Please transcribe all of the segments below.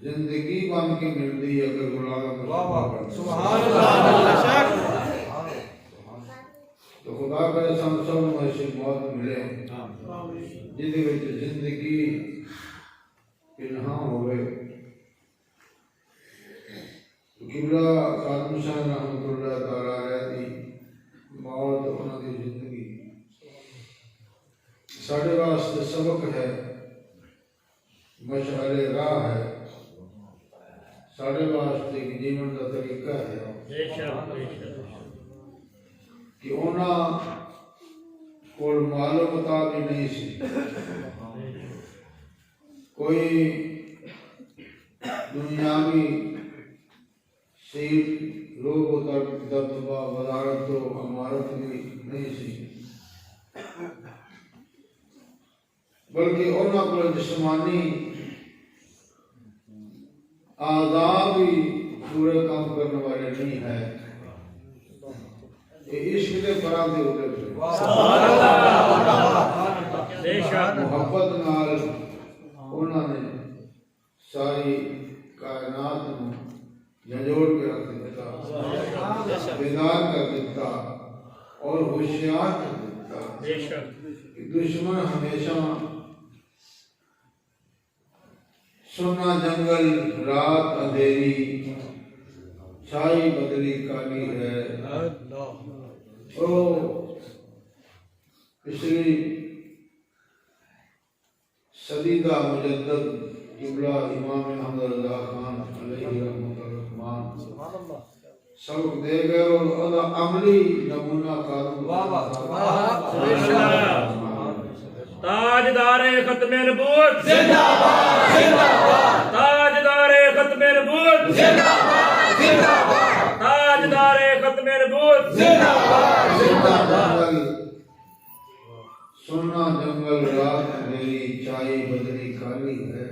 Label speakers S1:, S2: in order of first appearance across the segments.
S1: जिंदगी बन के मिलती है अगर गुलाम जिहदे विच जिंदगी पिन्हा होवे। किबला कादम शाह रहमतुल्लाह तआला अलैह दी मौत उन्हां दी जिंदगी साढ़े वास्ते सबक है, मशअले राह है, साढ़े वास्ते जीवन का तरीका है कि उन्हां कोल मालो मता भी नहीं सी, कोई दुनियावी सीट लोग दबदबा वजारत तो अमारत भी नहीं सी, बल्कि उन्हां कोल जिस्मानी आज़ाद भी पूरे काम करने वाले नहीं है। इश्क के परां दे उठे मोहब्बत नाल उन्होंने सारी कायनात को झंझोड़ के रख दिता, बेदार कर दिता और होशियार कर दिता कि दुश्मन हमेशा सुना जंगल रात अंधेरी छाई बदली काली है। ओ पिछली सदी का मुजद्दद किबला इमाम अहमद रज़ा खान अलैहि रहमतुल्लाह सबक दे गए और अमली नमूना
S2: ताजदारे खत्मे नबूवत जिंदाबाद जिंदाबाद, ताजदारे खत्मे नबूवत जिंदाबाद जिंदाबाद, ताजदारे खत्मे नबूवत जिंदाबाद जिंदाबाद।
S1: सुना जंगल रात अंधेरी छाई बदली काली है।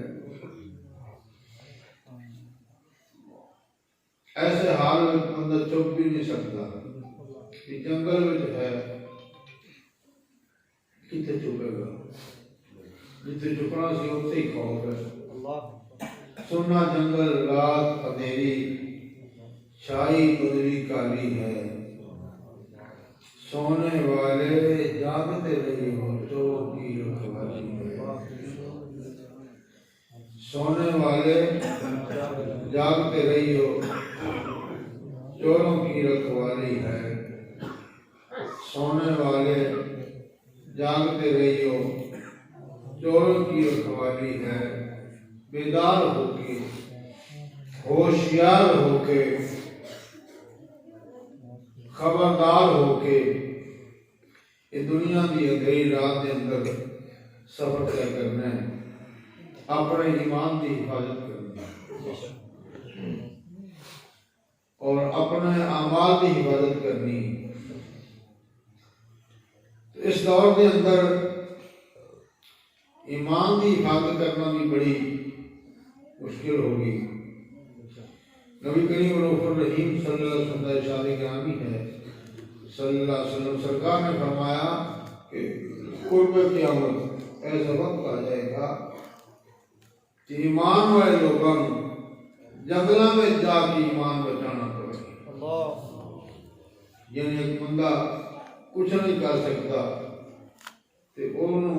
S1: ऐसे हाल में बंदा चुप भी नहीं सकता कि जंगल में है कितने चुपेगा, जितने चुपना सी उतने ही खौफ है। सुना जंगल रात अंधेरी छाई बदली काली है, सोने वाले जागते रही हो चोर की रखवाली है। सोने वाले जागते रही हो चोरों की रखवाली है। सोने वाले जागते रही हो चोरों की रखवाली है। बेदार होके होशियार होके खबरदार होके ये दुनिया की अंधेरी रात के अंदर सफर तय करना है, अपने ईमान की हिफाजत करनी है और अपने अमाल की हिफाजत करनी है। तो इस दौर के अंदर ईमान की हिफाजत करना भी बड़ी मुश्किल होगी। नबी करीम रहीम सल्लल्लाहु अलैहि वसल्लम शादी ग्रामी है सल्लल्लाहु अलैहि वसल्लम सरकार ने फरमाया कि कुर्ब क़यामत ऐसा वक्त आ जाएगा कि ईमान वाले लोगों जंगलों में जाके ईमान बचाना पड़ेगा। यानी एक बंदा कुछ नहीं कर सकता तो उन्होंने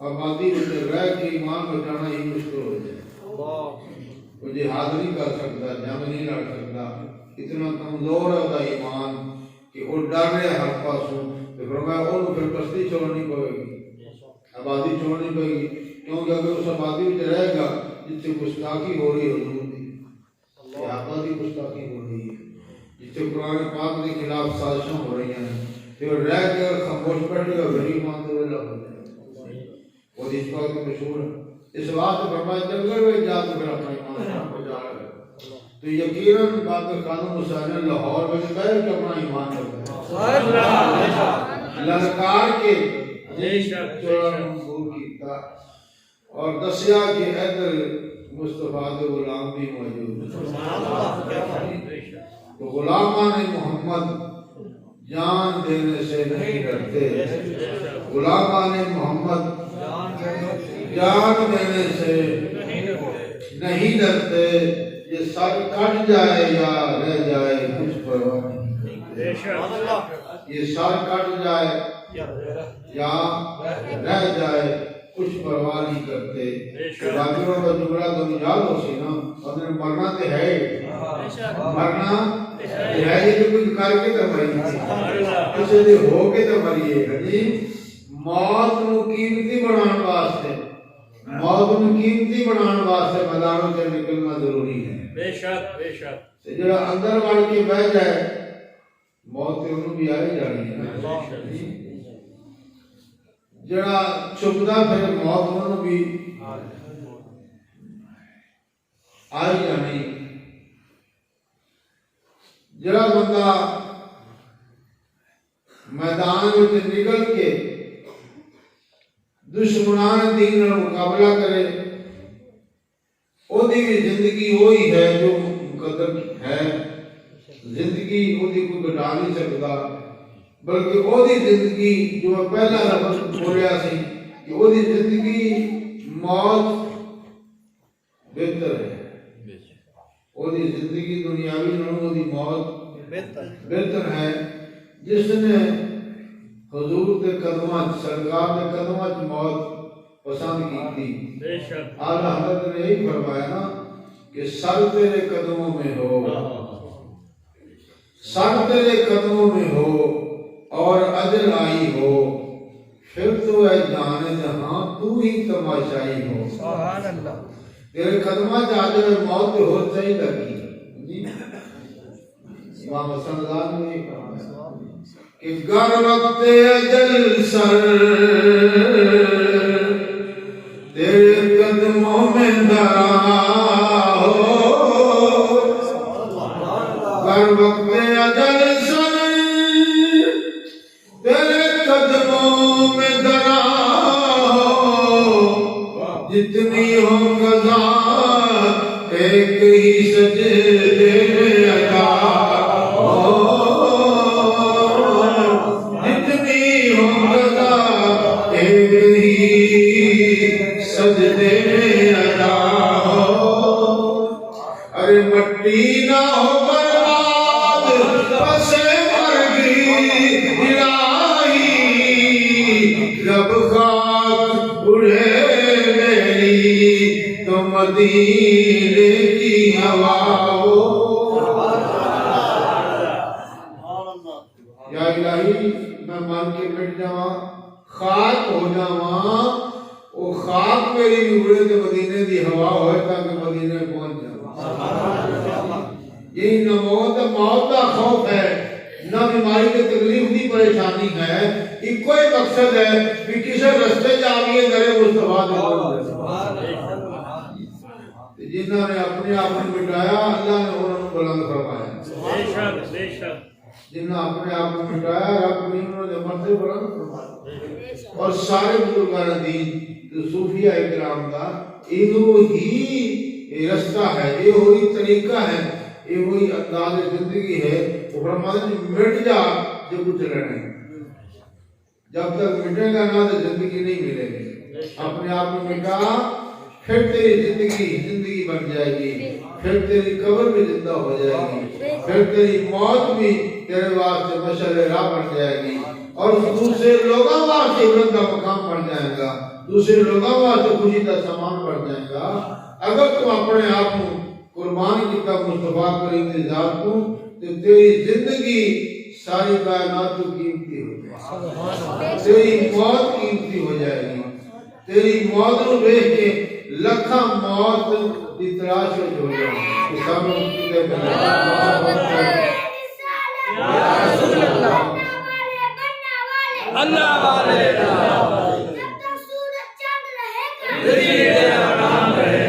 S1: आबादी में रह के ईमान बचाना ही मुश्किल हो जाए। वो जिहाद नहीं कर सकता, जंग नहीं लड़ सकता, इतना कमजोर है उसका ईमान कि वो डर रहा हर पासों। तो फरमाया उन्होंने फिर बस्ती छोड़नी पड़ेगी, आबादी छोड़नी पड़ेगी, क्योंकि अगर उस आबादी में रहेगा जिससे गुस्ताखी हो रही है हुजूर की, आबादी गुस्ताखी हो रही है, जिससे कुरान पाक के खिलाफ साजिशें हो रही हैं, तो रह कर खामोश बैठेगा गरीब मानते हुए लग जाए। वो इस बात में मशहूर है। इस बात में फरमाया जंगल में जाकर फिर अपना ईमान बचा रहे तो यकीनन बात कानून मुसाहिर लाहौर में गए कि अपना ईमान ललकार के और दसिया के इधर मुस्तफा के गुलाम भी मौजूद। तो गुलामान मोहम्मद जान देने से नहीं डरते, गुलामान मोहम्मद जान देने से नहीं डरते। ये सर कट जाए या रह जाए कुछ परवाह नहीं। ये सर कट जाए या रह जाए कुछ परवाह नहीं करते।
S2: बेशक।
S1: बाकियों का जुमला तो याद हो सी ना, और मरना तो है, मरना तो है, ये तो कुछ करके तो मरी, किसी हो के तो मरिए। जी मौत को कीमती बनाने वास्ते, मौत को कीमती बनाने वास्ते मैदानों से निकलना जरूरी है।
S2: बेशक बेशक।
S1: जो अंदर वड़ के बह जाए मौत तो उन्होंने भी आ ही जानी है ना। जरा छुपदा फिर मौत उन्होंने भी आ ही जानी। जरा बंदा मैदान में निकल के दुश्मनान दीन का मुकाबला करे, ओदी भी जिंदगी वही है जो मुकद्दर है। जिंदगी ओदी कोई घटा नहीं सकता, बल्कि ओदी जिंदगी जो मैं पहला लफ्ज बोलिया सी कि ओदी जिंदगी मौत बेहतर है। ओदी जिंदगी दुनियावी नालों ओदी मौत बेहतर है। जिसने हुजूर के कदमां सरकार के कदमां च मौत पसंद की थी।
S2: बेशक।
S1: आला हज़रत ने यही फरमाया ना कि सर तेरे कदमों में हो, सर तेरे कदमों में हो और अजल आई हो, फिर तो है जाने जहां तू ही तमाशाई हो। सुभान अल्लाह। तेरे कदमां च आ जाए मौत तो हो चाहिए लगी जी। इमाम हसन रज़ा ने कहा कि गर वक्त अजल सर तेरे कदमों में धरा हो, गर वक्त अजल सर तेरे कदमों में धरा हो, जितनी हो कज़ा एक ही सजदे में अदा हो, जितनी हो कज़ा एक ही सजदे में अदा हो। अरे मट्टी ना हो बर्बाद बसे मरगी इलाही, जब खाक उड़े मेरी तो मदीने की हवा हो। या इलाही मैं मान के मिट जावा, खाक हो जावा, वो खाक मेरी उड़े तो मदीने की हवा हो ताकि मदीने पहुंच जावा। यही न मौत का खौफ है, न बीमारी की तकलीफ की परेशानी है। इको ही मकसद है कि किसी रस्ते जाइए दरे मुस्तफा जिन्होंने अपने आप को मिटाया अल्लाह ने उन्होंने बुलंद फरमाया।
S2: बेशक बेशक।
S1: जिन्होंने अपने आप को मिटाया रब ने उन्होंने मर्तबे बुलंद फरमाया। और सारे बुजुर्गान दीन सूफिया इकराम का इनो ही रास्ता है, ये वही तरीका है, ये वही अंदाज जिंदगी है। वो फरमाते मिट जा जो कुछ लेना है, जब तक मिटेगा ना तो जिंदगी नहीं मिलेगी। अपने आप में मिटा फिर तेरी जिंदगी बन जाएगी, फिर तेरी कब्र भी जिंदा हो जाएगी, फिर तेरी मौत भी तेरे वास्ते मशअल राह बन जाएगी, और दूसरे लोगों वास्ते इब्रत का मकाम बन जाएगा, दूसरे लोगों वास्ते खुशी का सामान बन जाएगा। अगर तुम अपने आप को कुर्बान किया मुस्तफा करीम की जात को, तो तेरी जिंदगी सारी कायनात की कीमती हो जाएगी, तेरी मौत कीमती हो जाएगी। तेरी मौत को देख के लखा मौत की तलाश में हो जाएगी। सब
S2: अल्लाह वाले
S3: जब तक सूरज चांद रहेगा
S2: तेरा नाम रहे,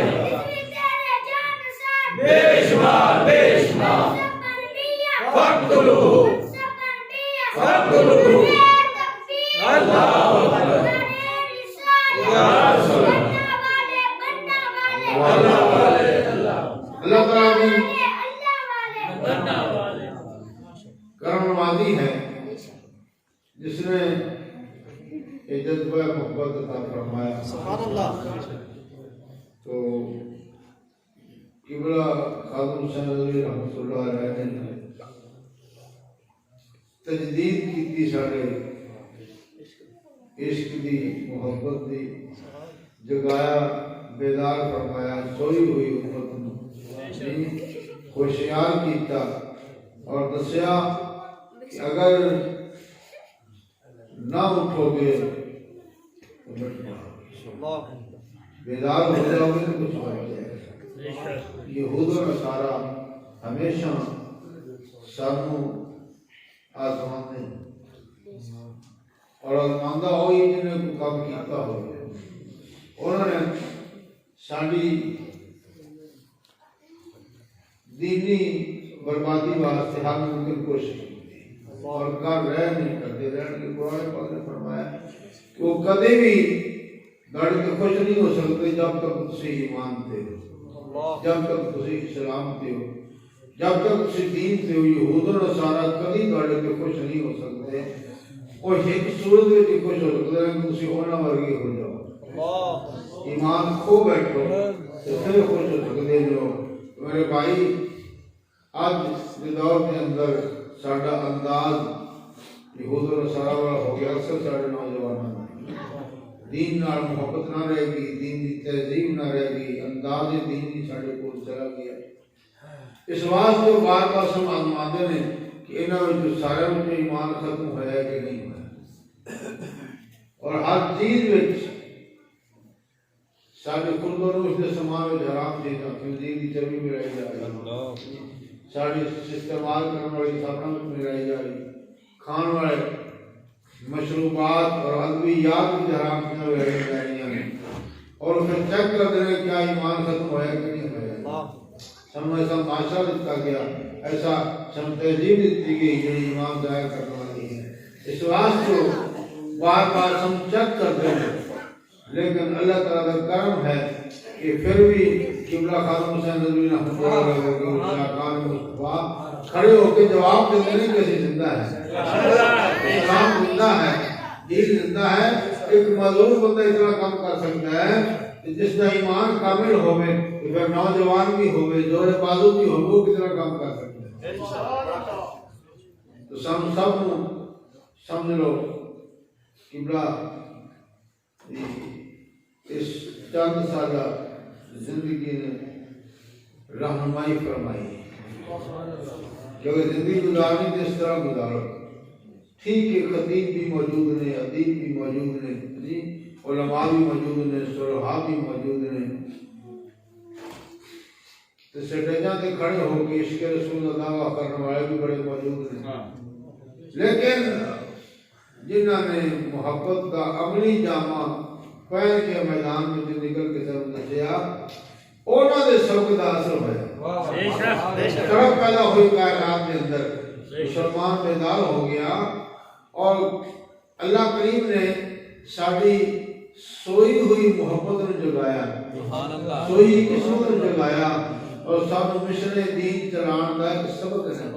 S2: बेशुमार बेशुमार फक्तुलू फक्तुलू अल्लाह या रसूल अल्लाह वाले
S1: अल्लाह ताला की करम नवाज़ी है जिसने इज्जत व मोहब्बत अता फरमाया। सुभान अल्लाह। तो किबला खातून हुसैन अली रहमतुल्लाह अलैह ने तजदीद की साडे इश्क दी मोहब्बत दी जगाया बेदार फरमाया सोई हुई उम्मत होशियार किया और दसिया कि अगर ना उठोगे तो बेदार हो जाओगे तो कुछ हो जाएगा। यहूद और नसारा हमेशा सानू आजमाते और आजमांदा हो ही जिन्हें को काम किया हो उन्होंने साड़ी दीनी बर्बादी वास्ते हर मुमकिन कोशिश की और कर रह नहीं करते रहने के कुरान पाक ने फरमाया कि वो कभी भी गड़ के खुश नहीं हो सकते जब तक तुसी ईमान थे हो, जब तक तुसी इस्लाम थे हो, जब तक तुसी दीन थे हो। यहूद और नसारा कभी गड़ के खुश नहीं हो सकते और एक सूरत में खुश हो सकते हैं कि तुसी उन्हां वर्गे हो जाओ ईमान खो बैठो तो फिर खुश हो सकते हो। मेरे भाई आज के दौर के अंदर साडा अंदाज यहूद और नसारा वाला हो गया। अक्सर साडे नौजवानों दीन नाल मोहब्बत ना रहेगी, दीन की तहजीब ना रहेगी, अंदाज दीन की साडे कोल चला गया। इस वास्ते बार बार हम आजमाते ने कि इन्हां विच सारे विच ईमान खत्म होया कि नहीं होया और हर चीज विच साडे खुद और उसके समान में हराम चीज़ां खंजीर की चर्बी मिलाई जा रही साड़ी इस्तेमाल करने वाली साबुन में मिलाई जा रही खान वाले मशरूबात और अद्वियात भी हराम चीज़ें मिलाई जा रही हैं और फिर चेक कर देना क्या ईमान खत्म होया कि नहीं होया। समय ऐसा माशा दिता गया, ऐसा तहजीब दी गई जो ईमान जाया करने वाली है। इस वास्ते बार बार हम चेक करते हैं लेकिन अल्लाह ताला का करम है कि फिर भी किबला खान हुसैन रज़ी अल्लाह खान मुस्तफा खड़े होकर जवाब देते हैं कैसे जिंदा है, इस्लाम जिंदा है, दीन जिंदा है। एक मजलूम बंदा इतना काम कर सकता है कि जिसका ईमान कामिल होवे फिर नौजवान भी होवे जोरे बाजू भी हो वो कितना काम कर सकता है। तो सब समझ लो किबला इस चंद साला जिंदगी ने रहनुमाई फरमाई कि अगर जिंदगी गुजारनी तो इस तरह गुजारो। ठीक है, खतीब भी मौजूद ने, अदीब भी मौजूद ने जी, उलमा भी मौजूद ने, सुलहा भी मौजूद ने, तो स्टेजां ते खड़े होकर इश्क रसूल का दावा करने वाले भी बड़े मौजूद ने। लेकिन जिन्होंने मोहब्बत का अमली जामा पहन के मैदान में निकल के सब नचिया उन्होंने सबक का असर होया। तरफ पैदा हुई कायनात के अंदर मुसलमान बेदार हो गया और अल्लाह करीम ने साड़ी सोई हुई मोहब्बत ने जगाया, सोई किस्मत ने जगाया और सब मिशन दीन चलान का एक सबक है।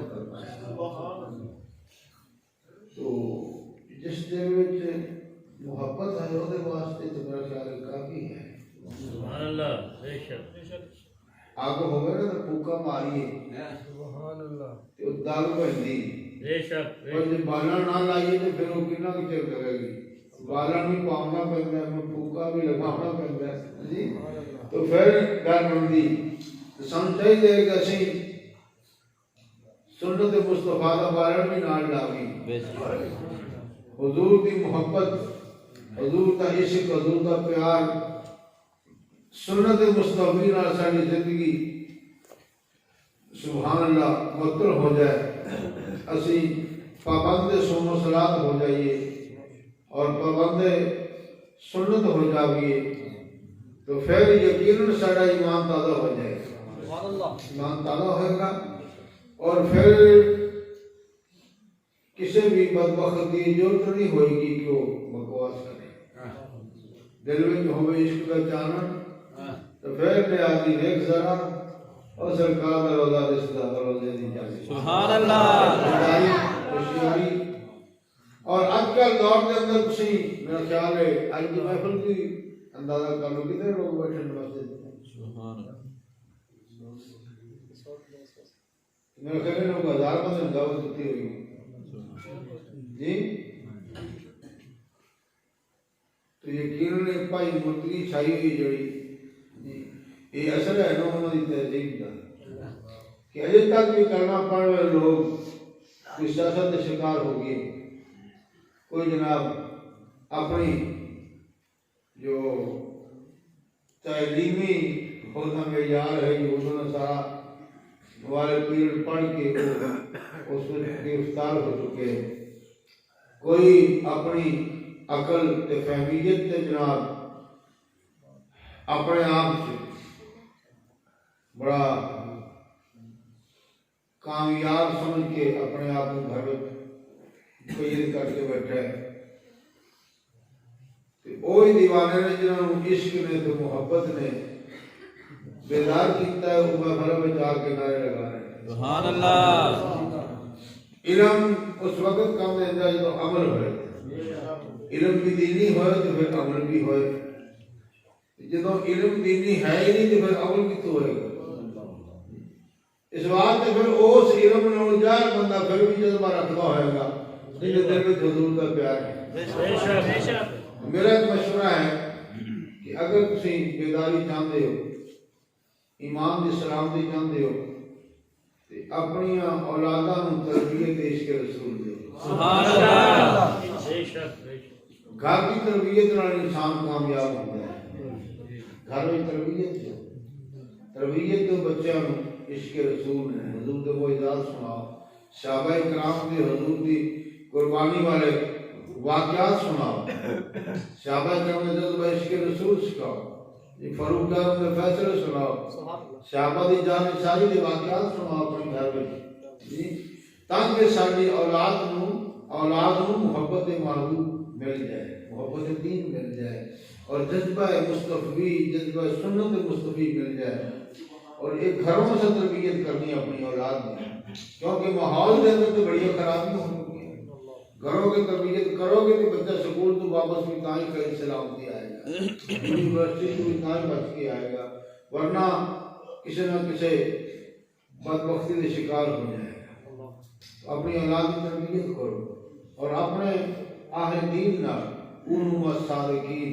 S1: तो जिस दिल विच मोहब्बत है ਉਹਦੇ वास्ते तो मेरा ख्याल काफी है। सुभान अल्लाह, बेशक आग होवे ना तो फूका मारिए सुभान अल्लाह ते दाग पैंदी बेशक और जे बाला ना लाइए तो फिर वो कितना चेर करेगी। बाला भी पावना पैंदा है, फूका भी लगाना पैंदा है जी, तो फिर गल बनदी। तो ਸਾਨੂੰ ਚਾਹੀਦਾ ਹੈ ਕਿ ਅਸੀਂ सुन्नत मुस्तफा का बालन भी नाल लावी, हुजूर की मोहब्बत, हुजूर का इश्क, हुजूर का प्यार, सुन्नत मुस्तफी नाल साडी जिंदगी सुभान अल्लाह मुअत्तल हो जाए, असी पाबंद सोनो सलात हो जाइए और पाबंद सुन्नत हो जाइए तो फिर यकीनन साडा ईमान ताज़ा हो जाएगा, ईमान ताज़ा होएगा और फिर किसी भी बदबख्त की जरूरत नहीं होगी कि वो बकवास करे। दिल में हो इश्क का चानन तो फिर ले आदमी देख जरा और सरकार का रोजा रिश्ता रोजे दी जाती सुभान अल्लाह खुशियारी। और आजकल दौर के अंदर खुशी मेरा ख्याल है आज की महफिल की अंदाजा कर लो कितने लोग बैठे मस्जिद में सुभान अल्लाह। मेरे ख्याल में लोग 1000 बंदे दावत देती होगी जी। तो यकीनन एक ही मुर्दगी छाई हुई जड़ी ये असर है ना उन्होंने तहजीब का कि अजय तक भी करना पड़ रहे लोग कोई सियासत के शिकार हो गए, कोई जनाब अपनी जो तालीमी होना मेयार है ये उन्होंने सारा वाले पीरियड पढ़ के उसमें गिरफ्तार हो चुके हैं। कोई अपनी अकल ते फहमियत ते जनाब अपने आप से बड़ा कामयाब समझ के अपने आप को घर में कैद करके बैठे वही दीवाने ने जिन्होंने इश्क ने तो मोहब्बत ने बेदार किया है वो महफिल में जाके नारे लगा रहे हैं
S2: सुभान अल्लाह।
S1: इल्म उस वक्त काम देता है जो अमल होए, इल्म भी दीनी होए तो फिर अमल भी होए, जो इल्म दीनी है ही नहीं तो फिर अमल कितों होएगा। इस बात से फिर उस इल्म नाल जाहिर बंदा फिर भी जज्बा रखता होएगा जिन्हें दिल में हुजूर का प्यार है। मेरा एक मशवरा है कि अगर तुसी बेदारी चाहते हो, ईमान की सलामती चाहते हो, तो अपनी औलादा नूं तरबियत इश्क रसूल दो।
S2: सुभान अल्लाह।
S1: घर की तरबियत नाल इंसान कामयाब होता है। घर में तरबियत दो बच्चों नूं इश्क रसूल ने हुजूर दे मोइज़ात सुनाओ, सहाबा इकराम दे हुजूर दी कुर्बानी वाले वाक़यात सुनाओ, सहाबा इकराम ने जज्बा इश्क रसूल सिखाओ, ये फारूक आज़म के फैसले सुनाओ, सहाबा दी जानिसारी दे वाक़यात सुनाओ अपने घर में जी, ताकि साडी औलाद नूं मोहब्बत महबूब मिल जाए, मोहब्बत दीन मिल जाए और जज्बा मुस्तफ़ी जज्बा सुन्नत मुस्तफ़ी मिल जाए। और एक घरों से तरबियत करनी है अपनी औलाद में, क्योंकि माहौल के अंदर तो बड़ी खराबी होगी। घरों की तरबियत करोगे तो बच्चा स्कूल तो वापस भी ताई कहीं सलामती आएगा, यूनिवर्सिटी तो भी ताई बच के आएगा, वरना किसी न किसी बदबख्ती के शिकार हो जाएगा। अपनी औलाद की तरबियत करो और अपने आहले दीन ना सादिकीन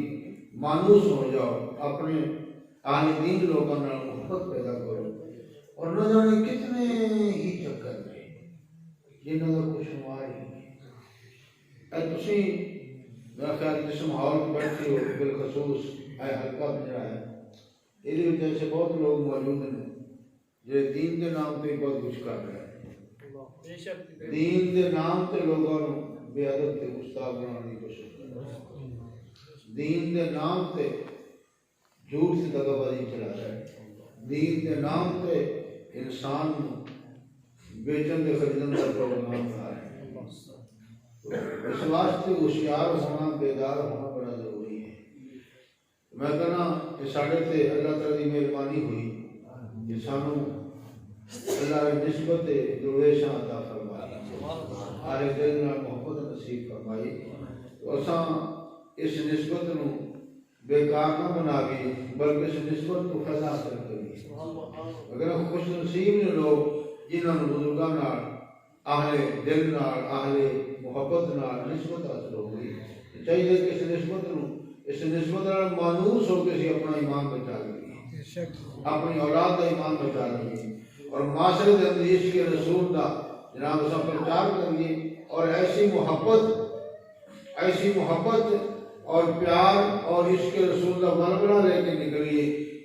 S1: मानूस हो जाओ, अपने आहले दीन लोगों ना मोहब्बत पैदा करो। और न जाने कितने ही चक्कर में जिन्हों का कुछ शुमार ही नहीं। तुसी मेरा ख्याल जिस माहौल में बैठे हो बिलखसूस हल्का बजरा है, ये ऐसे बहुत लोग मौजूद हैं जो दीन के नाम पे बहुत कुछ कर रहे हैं। दीन के नाम से लोगों को बेअदब से गुस्ताख बनाने की कोशिश कर रहे हैं, दीन के नाम से झूठ से दगाबाजी चला रहा है, दीन के नाम से इंसान बेचन के खरीदन का प्रोग्राम बना रहे हैं। इस वास्ते होशियार होना बेदार होना बड़ा जरूरी है। मैं कहना कि साढ़े से अल्लाह ताला की मेहरबानी हुई कि सानू अल्लाह ने निस्बत दुर्वेशा अता फरमाई, आरे दिल नाल मोहब्बत नसीब फरमाई। असा इस निस्बत नू बेकार न बना के बल्कि इस निस्बत को फैला हासिल करिए। अगर हम खुश नसीब ने लोग जिन्होंने बुजुर्गों नाल आहले दिल नाल आहले मोहब्बत नाल निस्बत हासिल हो गई, चाहिए कि इस निस्बत नाल मानूस होकर सी अपना ईमान बचा लेंगे, अपनी औलाद का ईमान बचा लेंगे और माशरे के अंदर इश्क रसूल का जनाब असा प्रचार करिए। और ऐसी मोहब्बत और प्यार और इश्क रसूल का बलबला लेके निकलिए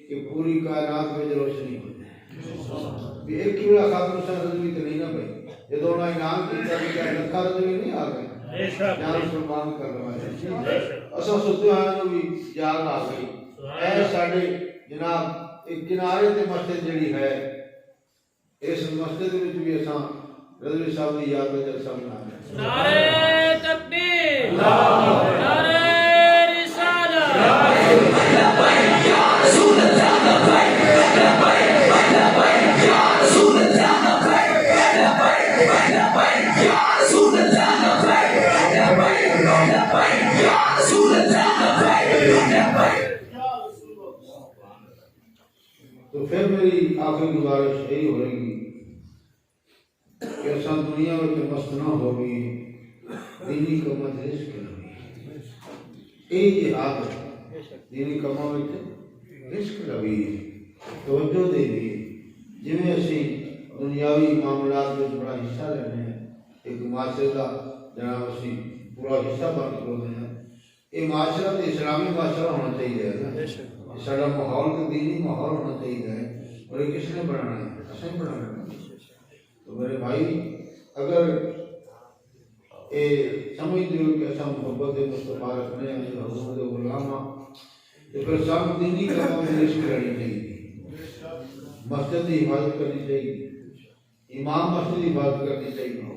S1: कि पूरी कायनात में रोशनी हो जाए। एक ही बड़ा खातून सा रजवी तो नहीं ना भाई, ये दोनों इनाम की क्या लखा रजवी नहीं आ गए, जान कुर्बान कर रहा है। असा सुते हैं भी जान आ गई ऐ साडे जनाब एक किनारे ते मस्जिद जड़ी है, इस मस्जिद में भी असा रजवी साहब की याद में जलसा मना रहे हैं।
S2: नारे तकबीर, नारे रिसालत, या रसूल अल्लाह लब्बैक लब्बैक लब्बैक या रसूल अल्लाह लब्बैक लब्बैक लब्बैक या रसूल अल्लाह लब्बैक लब्बैक लब्बैक या रसूल अल्लाह लब्बैक लब्बैक।
S1: तो फिर मेरी आखिरी गुजारिश यही होगी कि असा दुनिया में मस्त न होगी, दीनी को मजलिस करेंगे, यही जिहाद है। दीनी कमां विच रिस्क लवी तवज्जो देवी जिवें असीं दुनियावी मामलात में बड़ा हिस्सा लेने हैं एक माशरे का जनाब असीं पूरा हिस्सा बन करते हैं ये माशरा तो इस्लामी माशरा होना चाहिए है ना साडा माहौल तो दीनी माहौल होना चाहिए है और ये किसने बनाना है असीं बनाना है तो मेरे भाई अगर ये समझते हो कि असा मोहब्बत मुस्तफा रखने हैं हजूर गुलाम तो फिर सब दीनी कामों में रिस्क लेनी चाहिए मस्जिद की हिफाजत करनी चाहिए इमाम मस्जिद की हिफाजत करनी चाहिए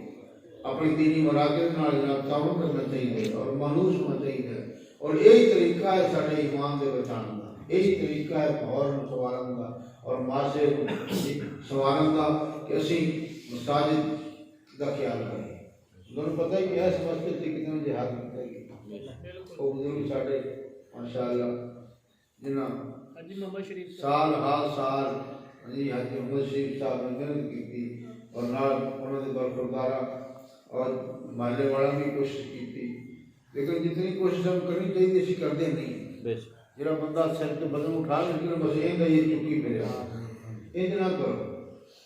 S1: अपनी दीनी मराकज़ नाल ताउन करना चाहिए और मानूस होना चाहिए और यही तरीका है साडे ईमान दे बचाने का यही तरीका है माहौल नूं संवारन का और माशरे नूं संवारन का कि असीं मसाजिद का ख्याल करें तुहानूं पता ही है इस मस्जिद से कितने जिहाद किया वो बुजुर्ग साडे माशाअल्लाह जिन्हां साल हाल साल जी हाजी मोहम्मद शरीफ साहब ने मेहनत की और नाल उन्होंने बरकरदारा और महल्ले वाला भी कोशिश की थी लेकिन जितनी कोशिश हम करनी चाहिए असीं करते नहीं जो बंदा सिर से वजन उठा लेकिन बस ये चुकी फिर इंज ना करो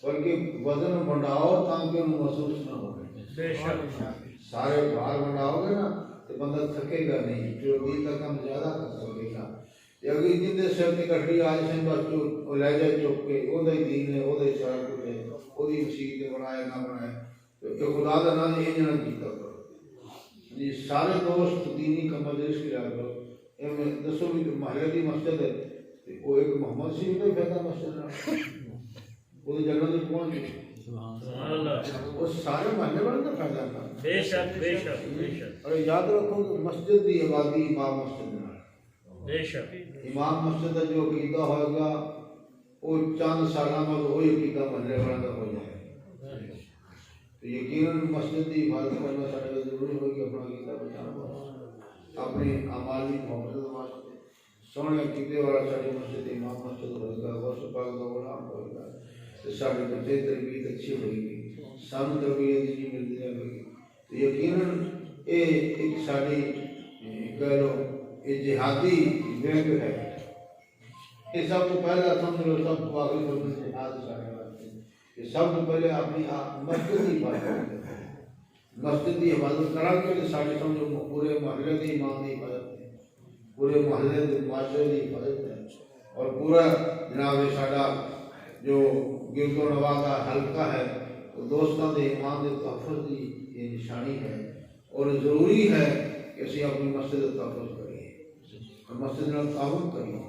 S1: बल्कि वजन बढ़ाओ ताकि उन्हें महसूस ना हो सारे भार बढ़ाओगे ना तो बंदा थकेगा नहीं जो दिल का काम ज्यादा कर सकेगा अगर जिंदे सिर ते कटड़ी आज से बस जो ले जाए चुप के ओदा ही दीन है ओदा ही सारा कुछ है ओदी मसीत बनाए ना बनाए तो खुदा दा नाम ये ना कीता करो जी सारे दोस्त दीनी कमां दे रिस्क लिया करो एवं दसो भी महल्ले की मस्जिद है वो एक मोहम्मद शरीफ का फैदा मस्जिद ना वो जन्नत में पहुंच गई सुभान अल्लाह वो सारे महल्ले वाले का फायदा था बेशक बेशक बेशक और याद रखो कि मस्जिद की आबादी इमाम मस्जिद ना बेशक इमाम मस्जिद का जो अकीदा होगा वो चंद साल में वही अकीदा महल्ले वाला का हो जाएगा तो यकीनन मस्जिद की हिफाजत करना साढ़े लिए जरूरी होगी अपना अकीदा बचाना अपने अमाली मोहब्बत वास्ते सोने अकीदे वाला साड़ी मस्जिद इमाम मस्जिद होगा गौस पाक का गुलाम होगा तो साढ़े बच्चे तरबियत अच्छी होगी सानू तरबियत नहीं मिलती रहेगी तो यकीनन ये एक साड़ी कह लो ये जिहादी बैंक है ये सब तो पहला समझ लो सब तो आगे समझ जिहाद सारे वास्ते ये सब तो पहले अपनी मस्जिद की हिफाजत मस्जिद की हिफाजत करा के सारे समझो पूरे मोहल्ले की इमाम की हिफाजत है पूरे मोहल्ले के माशरे की हिफाजत है और पूरा जनाब साडा जो गिरदो नवा का हल्का है वो दोस्तों के इमाम के तहफ़्फ़ुज़ की ये निशानी है और ज़रूरी है कि असीं अपनी मस्जिद का तहफ़्फ़ुज़ करिए और मस्जिद नाल ताउन करिए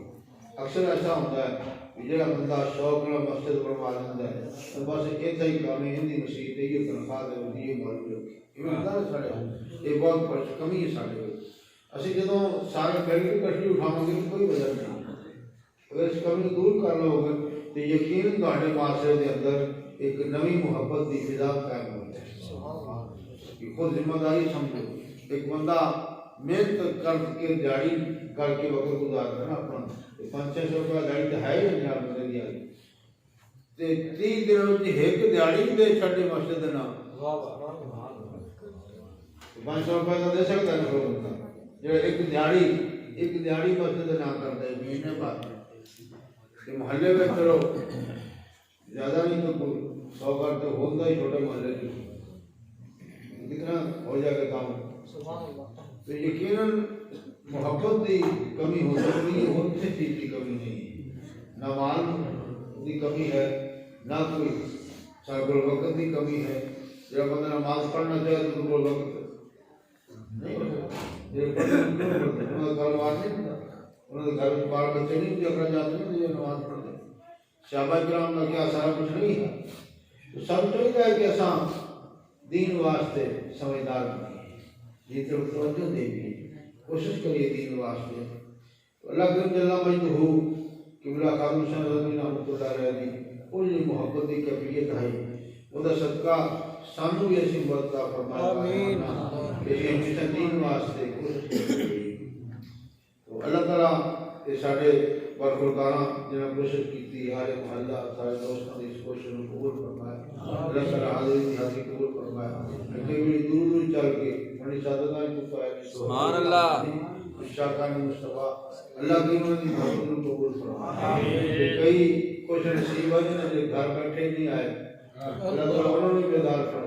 S1: अक्सर ऐसा होता है कि जो बंदा शौक नाल मस्जिद बनवा लेंदा है तो बस इतना ही काम है हिंदी मसीत ये तनख्वाह दे ये मौलवी रखे इवें होंदा है साढ़े ये बहुत बड़ी कमी है साढ़े असीं जदों सारे मिल के कट्ठी उठावांगे तो कोई वजह नहीं अगर इस कमी दूर कर लोगे तो यकीन तुहाडे माशरे के अंदर एक नवी मुहब्बत की फिजा कायम हो जाए कि खुद जिम्मेदारी समझो एक बंदा मेहनत करके दिहाड़ी करके वक्त गुजारता है ना अपना 500 रुपया दिहाड़ी तो है ही पंजाब बंदे की आई ते 30 दिन एक दिहाड़ी दे छड्डे मस्जिद ना 500 रुपया तो दे सकता है कोई बंदा जो एक दिहाड़ी मस्जिद ना करता है महीने बाद मोहल्ले में चलो ज्यादा नहीं तो 100 घर तो होता ही छोटे मोहल्ले की कितना हो जाएगा काम तो यकीनन मोहब्बत की कमी हो सकती है और किसी चीज़ की कमी नहीं है ना माल की कमी है ना कोई सारे वक्त की कमी है जब बंदा नमाज पढ़ना चाहे तो उनको वक्त नहीं उन्होंने घर में बाल बच्चे नहीं जगह जाते हैं जो नमाज पढ़ते शाबा किराम का क्या सारा कुछ नहीं है तो सब चाहिए कि असा दीन वास्ते समझदार बनिए ये तो तवज्जो देगी कोशिश करिए दीन वास्ते अल्लाह करीम जल्ला मजदहू किबला कादम शाह रहमतुल्लाह अलैहि वो जो मोहब्बत की कैफियत है ਉਹਦਾ सदका सानू भी ऐसी बरकत फरमाए आमीन ये हमेशा दीन वास्ते कोशिश करिए तो अल्लाह ताला ये साडे बरकरदारां जिन्हें कोशिश की हर मोहल्ला सारे दोस्तों की इस कोशिश को कबूल फरमाए अल्लाह ताला हाजिर की हाजिर कबूल फरमाए अगे भी दूर दूर चल के बड़ी सादत को पाए सुभान अल्लाह शाका ने मुस्तफा अल्लाह की उन्होंने मोहब्बत को कबूल फरमा कई कुछ नसीब है जो घर बैठे नहीं आए अल्लाह ताला उन्होंने बेदार फरमा